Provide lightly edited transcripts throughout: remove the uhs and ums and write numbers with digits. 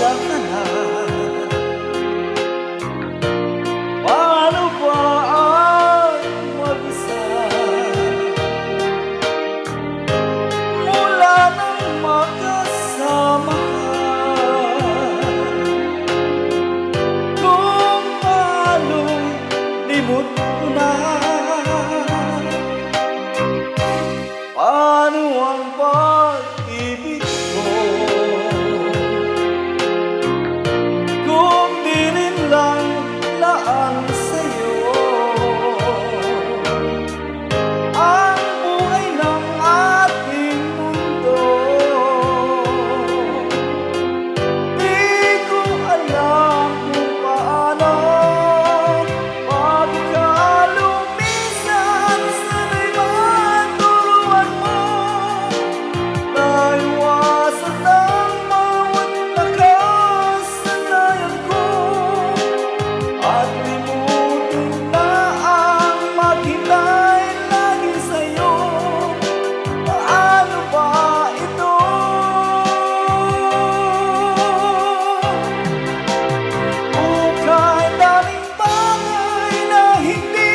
wala ka na? Paano ba ang mag-isa mula nang magkasama ka? Kung paano'y limot ko na, paano ang pag-ibig ko kung di rin lang laan sa'yo ang buhay ng ating mundo? Di ko alam kung paano pag ikaw lumisan, sana'y maturuan mo na iwasan ang bawat nakasanayan ko at limutin na ang maghintay lagi sa'yo. Paano ba ito? Kung kahit daming bagay na hindi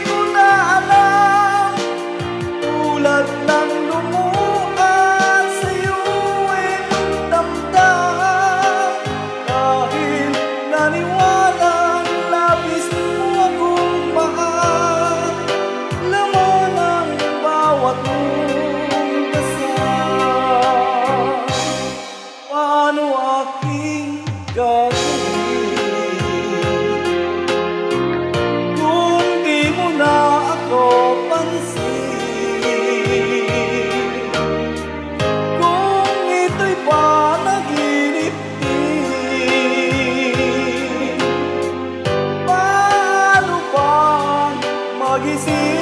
ko na alam, tulad ng lumuan sa'yo ay magdamdam, dahil naniwalang labis mo akong mahal, laman ang bawat mong dasal. Paano aking gagawin kung di mo na ako pansin? Kung ito'y panaginip din, paano ba mag-isip